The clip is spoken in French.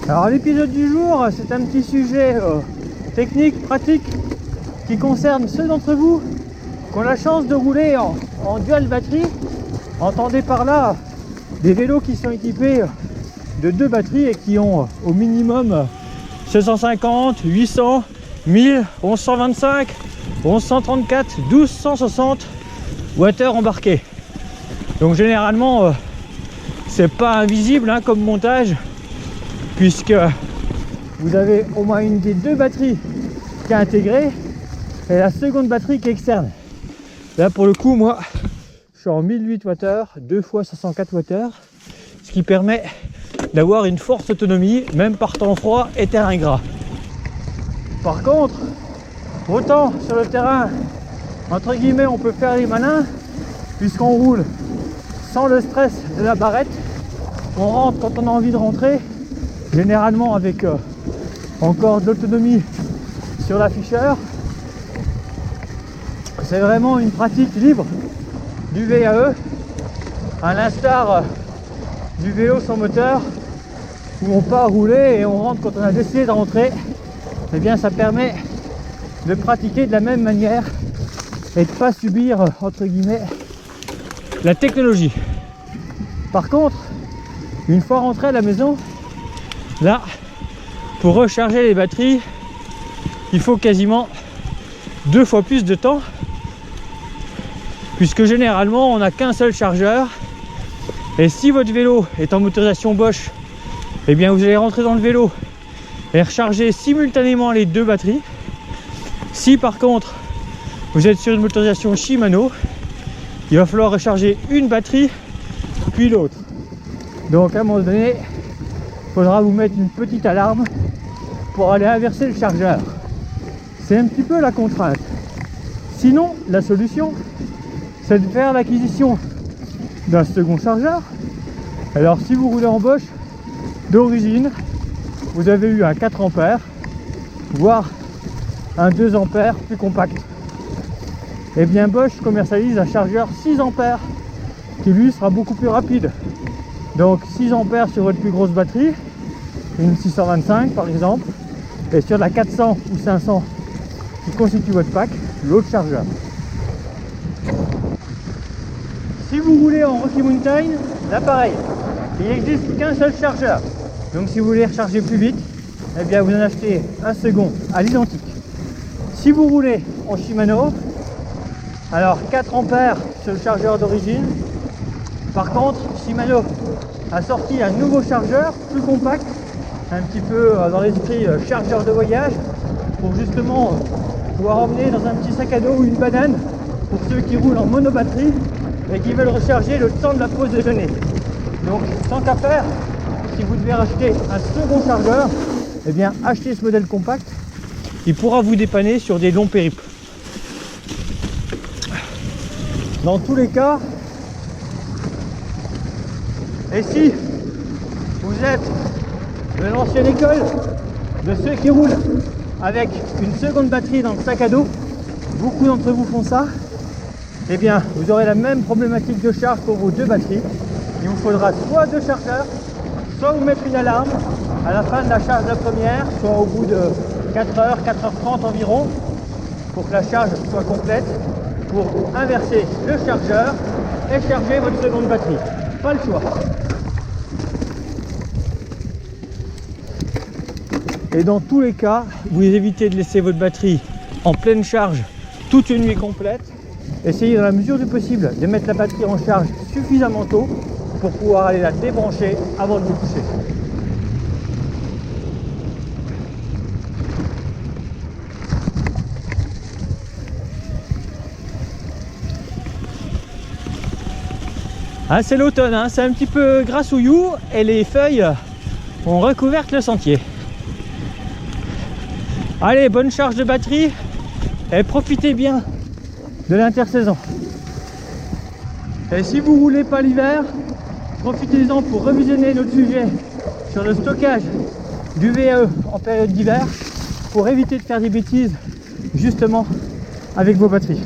Alors l'épisode du jour, c'est un petit sujet technique, pratique, qui concerne ceux d'entre vous qui ont la chance de rouler en dual batterie. Entendez par là des vélos qui sont équipés de 2 batteries et qui ont au minimum 750, 800, 1000, 1125, 1134, 1260 Wh embarqués. Donc généralement c'est pas invisible comme montage, puisque vous avez au moins une des 2 batteries qui est intégrée et la seconde batterie qui est externe. Là pour le coup, moi je suis en 1008 Wh, 2 fois 504 Wh, ce qui permet d'avoir une forte autonomie même par temps froid et terrain gras. Par contre, autant sur le terrain entre guillemets on peut faire les malins, puisqu'on roule sans le stress de la barrette, on rentre quand on a envie de rentrer, généralement avec encore de l'autonomie sur l'afficheur. C'est vraiment une pratique libre du VAE, à l'instar du vélo sans moteur, où on part rouler et on rentre quand on a décidé de rentrer. Et bien ça permet de pratiquer de la même manière et de ne pas subir entre guillemets la technologie. Par contre, une fois rentré à la maison, là, pour recharger les batteries, il faut quasiment 2 fois plus de temps, puisque généralement on n'a qu'un seul chargeur. Et si votre vélo est en motorisation Bosch, eh bien vous allez rentrer dans le vélo et recharger simultanément les 2 batteries. Si par contre vous êtes sur une motorisation Shimano, il va falloir recharger une batterie puis l'autre. Donc à un moment donné, il faudra vous mettre une petite alarme pour aller inverser le chargeur. C'est un petit peu la contrainte. Sinon, la solution, c'est de faire l'acquisition d'un second chargeur. Alors si vous roulez en Bosch, d'origine, vous avez eu un 4 ampères, voire un 2 ampères plus compact. Et bien Bosch commercialise un chargeur 6 ampères qui lui sera beaucoup plus rapide. Donc 6 ampères sur votre plus grosse batterie, une 625 par exemple, et sur la 400 ou 500 qui constitue votre pack, l'autre chargeur. Si vous roulez en Rocky Mountain, là pareil, il n'existe qu'un seul chargeur. Donc si vous voulez recharger plus vite, eh bien vous en achetez un second à l'identique. Si vous roulez en Shimano, alors 4 ampères sur le chargeur d'origine. Par contre, Shimano a sorti un nouveau chargeur plus compact, un petit peu dans l'esprit chargeur de voyage, pour justement pouvoir emmener dans un petit sac à dos ou une banane pour ceux qui roulent en monobatterie et qui veulent recharger le temps de la pause déjeuner. Donc tant qu'à faire, si vous devez acheter un second chargeur, eh bien achetez ce modèle compact, il pourra vous dépanner sur des longs périples. Dans tous les cas, et si vous êtes de l'ancienne école, de ceux qui roulent avec une seconde batterie dans le sac à dos, beaucoup d'entre vous font ça, eh bien vous aurez la même problématique de charge pour vos 2 batteries. Il vous faudra soit 2 chargeurs, soit vous mettre une alarme à la fin de la charge de la première, soit au bout de 4h, 4h30 environ, pour que la charge soit complète, pour inverser le chargeur et charger votre seconde batterie. Pas le choix. Et dans tous les cas, vous évitez de laisser votre batterie en pleine charge toute une nuit complète. Essayez dans la mesure du possible de mettre la batterie en charge suffisamment tôt pour pouvoir aller la débrancher avant de vous coucher. Ah, c'est l'automne, c'est un petit peu grassouillou et les feuilles ont recouvert le sentier. Allez, bonne charge de batterie et profitez bien de l'intersaison. Et si vous roulez pas l'hiver, profitez-en pour revisionner notre sujet sur le stockage du VAE en période d'hiver, pour éviter de faire des bêtises justement avec vos batteries.